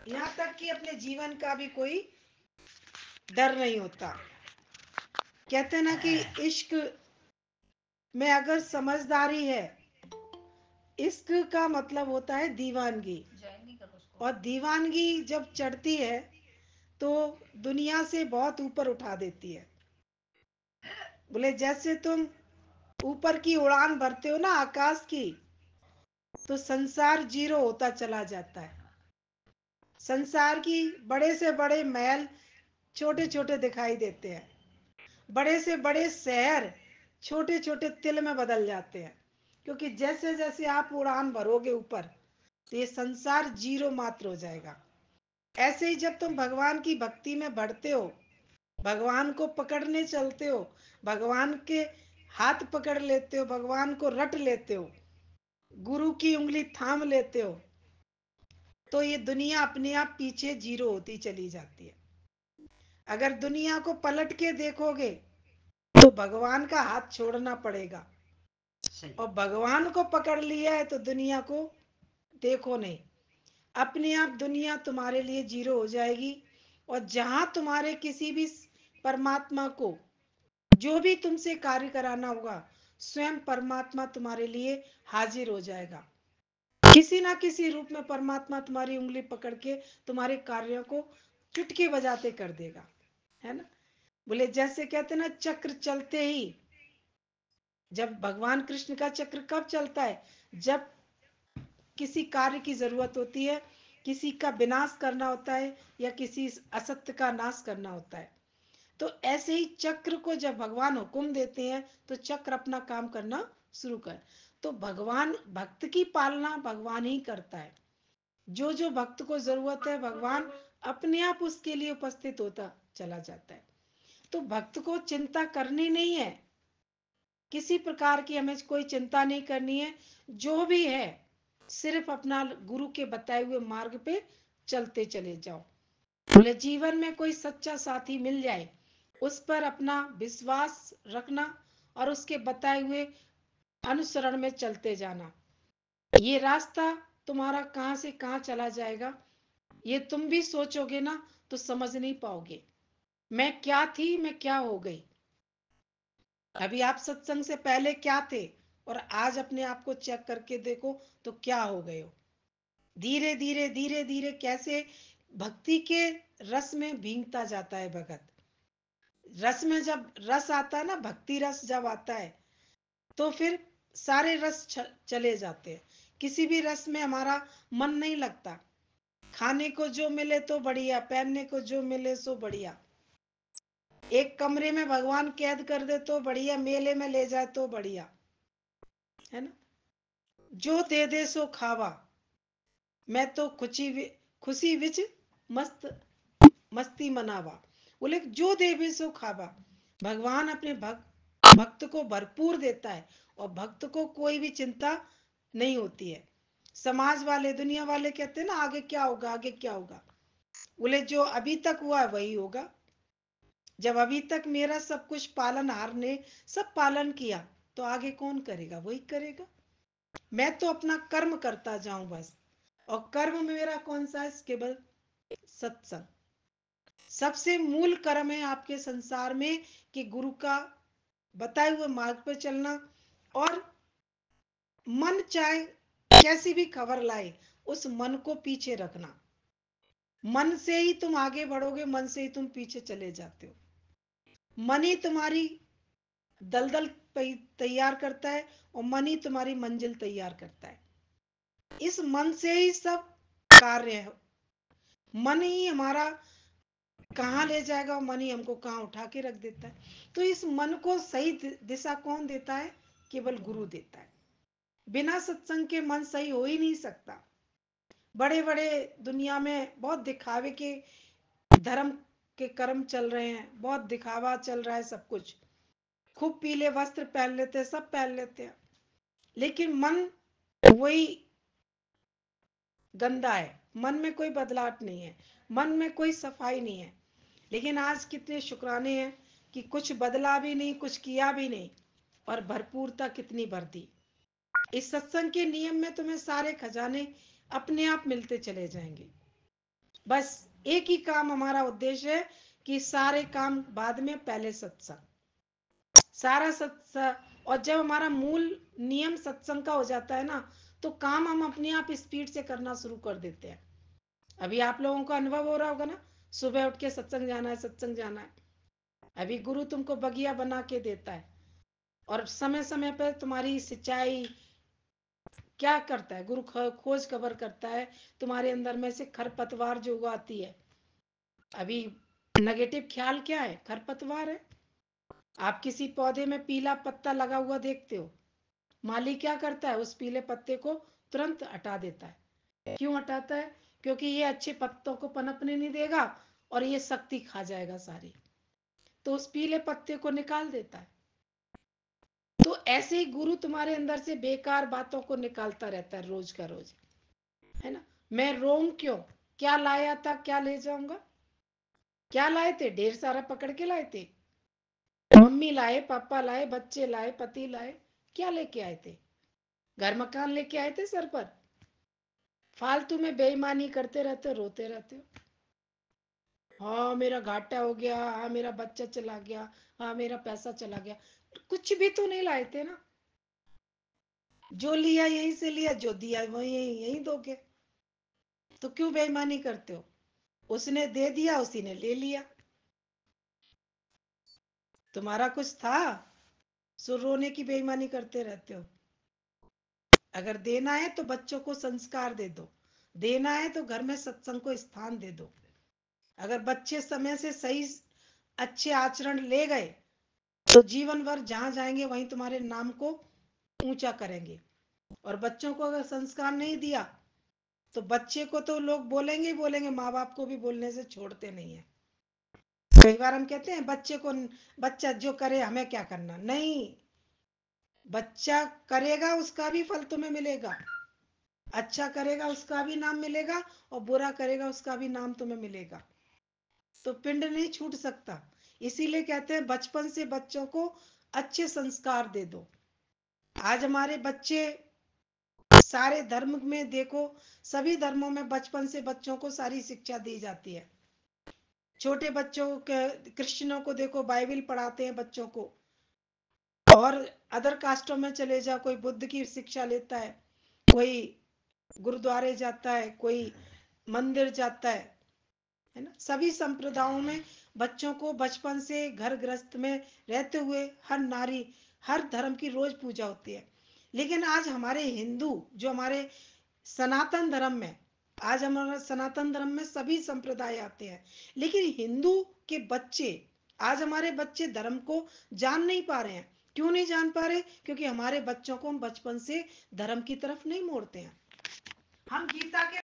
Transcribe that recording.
यहाँ तक कि अपने जीवन का भी कोई डर नहीं होता। कहते हैं ना कि इश्क में अगर समझदारी है, इश्क का मतलब होता है दीवानगी। और दीवानगी जब चढ़ती है तो दुनिया से बहुत ऊपर उठा देती है। बोले जैसे तुम ऊपर की उड़ान भरते हो ना आकाश की, तो संसार जीरो होता चला जाता है। संसार की बड़े से बड़े महल छोटे छोटे दिखाई देते हैं, बड़े से बड़े शहर छोटे छोटे तिल में बदल जाते हैं। क्योंकि जैसे जैसे आप उड़ान भरोगे ऊपर, तो ये संसार जीरो मात्र हो जाएगा। ऐसे ही जब तुम भगवान की भक्ति में बढ़ते हो, भगवान को पकड़ने चलते हो, भगवान के हाथ पकड़ लेते हो, भगवान को रट लेते हो, गुरु की उंगली थाम लेते हो, तो ये दुनिया अपने आप पीछे जीरो होती चली जाती है। अगर दुनिया को पलट के देखोगे तो भगवान का हाथ छोड़ना पड़ेगा, और भगवान को पकड़ लिया है तो दुनिया को देखो नहीं। अपने आप दुनिया तुम्हारे लिए जीरो हो जाएगी। और जहां तुम्हारे किसी भी परमात्मा को जो भी तुमसे कार्य कराना होगा, स्वयं परमात्मा तुम्हारे लिए हाजिर हो जाएगा। किसी ना किसी रूप में परमात्मा तुम्हारी उंगली पकड़ के तुम्हारे कार्यों को चुटकी बजाते कर देगा, है ना। बोले जैसे कहते ना चक्र चलते ही, जब भगवान कृष्ण का चक्र कब चलता है, जब किसी कार्य की जरूरत होती है, किसी का विनाश करना होता है या किसी असत्य का नाश करना होता है। तो ऐसे ही चक्र को जब भगवान हुक्म देते हैं तो चक्र अपना काम करना शुरू कर। तो भगवान, भक्त की पालना भगवान ही करता है। जो जो भक्त को जरूरत है भगवान अपने आप उसके लिए उपस्थित होता चला जाता है। तो भक्त को चिंता करनी नहीं है, किसी प्रकार की हमें कोई चिंता नहीं करनी है। जो भी है सिर्फ अपना गुरु के बताए हुए मार्ग पे चलते चले जाओ। बोले जीवन में कोई सच्चा साथी मिल जाए, उस पर अपना विश्वास रखना और उसके बताए हुए अनुसरण में चलते जाना। ये रास्ता तुम्हारा कहाँ से कहाँ चला जाएगा, ये तुम भी सोचोगे ना तो समझ नहीं पाओगे। मैं क्या थी, मैं क्या हो गई। अभी आप सत्संग से पहले क्या थे और आज अपने आप को चेक करके देखो तो क्या हो गए हो। धीरे धीरे धीरे धीरे कैसे भक्ति के रस में भींगता जाता है भगत। रस में जब रस आता है ना, भक्ति रस जब आता है तो फिर सारे रस चले जाते हैं। किसी भी रस में हमारा मन नहीं लगता। खाने को जो मिले तो बढ़िया, पहनने को जो मिले सो बढ़िया, एक कमरे में भगवान कैद कर दे तो बढ़िया, मेले में ले जाए तो बढ़िया, है ना। जो दे दे सो खावा, मैं तो खुशी विच मस्त मस्ती मनावा। बोले जो दे भी सो खावा। भगवान अपने भक्त को भरपूर देता है और भक्त को कोई भी चिंता नहीं होती है। समाज वाले, दुनिया वाले कहते हैं ना आगे क्या होगा, आगे क्या होगा। बोले जो अभी तक हुआ है वही होगा। जब अभी तक मेरा सब कुछ पालनहार ने सब पालन किया, तो आगे कौन करेगा, वही करेगा। मैं तो अपना कर्म करता जाऊं बस। और कर्म में मेरा कौन सा है, केवल सत्संग। सबसे मूल कर्म है आपके संसार में कि गुरु का बताए हुए मार्ग पर चलना। और मन चाहे कैसी भी खबर लाए, उस मन को पीछे रखना। मन से ही तुम आगे बढ़ोगे, मन से ही तुम पीछे चले जाते हो। मन ही तुम्हारी दलदल तैयार करता है और मन ही तुम्हारी मंजिल तैयार करता है। इस मन से ही सब कार्य है। मन ही हमारा कहाँ ले जाएगा और मन ही हमको कहाँ उठा के रख देता है। तो इस मन को सही दिशा कौन देता है, केवल गुरु देता है। बिना सत्संग के मन सही हो ही नहीं सकता। बड़े बड़े दुनिया में बहुत दिखावे के धर्म के कर्म चल रहे हैं, बहुत दिखावा चल रहा है, सब कुछ खूब पीले वस्त्र पहन लेते हैं, सब पहन लेते हैं, लेकिन मन वही गंदा है। मन में कोई बदलाव नहीं है, मन में कोई सफाई नहीं है। लेकिन आज कितने शुक्राने हैं कि कुछ बदला भी नहीं, कुछ किया भी नहीं, और भरपूरता कितनी भर दी। इस सत्संग के नियम में तुम्हें सारे खजाने अपने आप मिलते चले जाएंगे। बस एक ही काम हमारा उद्देश्य है कि सारे काम बाद में, पहले सत्संग, सारा सत्संग। और जब हमारा मूल नियम सत्संग का हो जाता है ना, तो काम हम अपने आप स्पीड से करना शुरू कर देते हैं। अभी आप लोगों को अनुभव हो रहा होगा ना, सुबह उठ के सत्संग जाना है, सत्संग जाना है। अभी गुरु तुमको बगिया बना के देता है, और समय समय पर तुम्हारी सिंचाई क्या करता है गुरु, खोज खबर करता है तुम्हारे अंदर में से खरपतवार जो उगाती है। अभी नेगेटिव ख्याल क्या है? खरपतवार है। आप किसी पौधे में पीला पत्ता लगा हुआ देखते हो, माली क्या करता है? उस पीले पत्ते को तुरंत हटा देता है। क्यों हटाता है? क्योंकि ये अच्छे पत्तों को पनपने नहीं देगा, और ये शक्ति खा जाएगा सारी, तो उस पीले पत्ते को निकाल देता है। तो ऐसे ही गुरु तुम्हारे अंदर से बेकार बातों को निकालता रहता है रोज का रोज, है ना। मैं रोऊं क्यों? क्या लाया था, क्या ले जाऊंगा? क्या लाए थे? ढेर सारा पकड़ के लाए थे। मम्मी लाए, पापा लाए, बच्चे लाए, पति लाए। क्या लेके आए थे? घर मकान लेके आए थे सर पर? फालतू में बेईमानी करते रहते हो, रोते रहते हो। हाँ मेरा घाटा हो गया, हाँ मेरा बच्चा चला गया, हाँ मेरा पैसा चला गया। कुछ भी तो नहीं लाए थे ना। जो लिया यहीं से लिया, जो दिया वही यहीं दोगे। तो क्यों बेईमानी करते हो? उसने दे दिया, उसी ने ले लिया। तुम्हारा कुछ था? सो रोने की बेईमानी करते रहते हो। अगर देना है तो बच्चों को संस्कार दे दो, देना है तो घर में सत्संग को स्थान दे दो। अगर बच्चे समय से सही अच्छे आचरण ले गए, तो जीवन भर जहां जाएंगे वहीं तुम्हारे नाम को ऊंचा करेंगे। और बच्चों को अगर संस्कार नहीं दिया, तो बच्चे को तो लोग बोलेंगे ही बोलेंगे, माँ बाप को भी बोलने से छोड़ते नहीं है। कई बार हम कहते हैं बच्चे को, बच्चा जो करे हमें क्या करना, नहीं। बच्चा करेगा उसका भी फल तुम्हें मिलेगा। अच्छा करेगा उसका भी नाम मिलेगा, और बुरा करेगा उसका भी नाम तुम्हें मिलेगा। तो पिंड नहीं छूट सकता। इसीलिए कहते हैं बचपन से बच्चों को अच्छे संस्कार दे दो। आज हमारे बच्चे सारे धर्म में देखो, सभी धर्मों में बचपन से बच्चों को सारी शिक्षा दी जाती है। छोटे बच्चों के, क्रिश्चियनों को देखो बाइबल पढ़ाते हैं बच्चों को। और अदर कास्टों में चले जाओ, कोई बुद्ध की शिक्षा लेता है, कोई गुरुद्वारे जाता है, कोई मंदिर जाता है ना। सभी संप्रदायों में बच्चों को बचपन से घर गृहस्थ में रहते हुए हर नारी, हर धर्म की रोज पूजा होती है। लेकिन आज हमारे हिंदू, जो हमारे सनातन धर्म में, आज हमारा सनातन धर्म में सभी संप्रदाय आते हैं, लेकिन हिंदू के बच्चे, आज हमारे बच्चे धर्म को जान नहीं पा रहे हैं। क्यों नहीं जान पा रहे? क्योंकि हमारे बच्चों को हम बचपन से धर्म की तरफ नहीं मोड़ते हैं। हम गीता के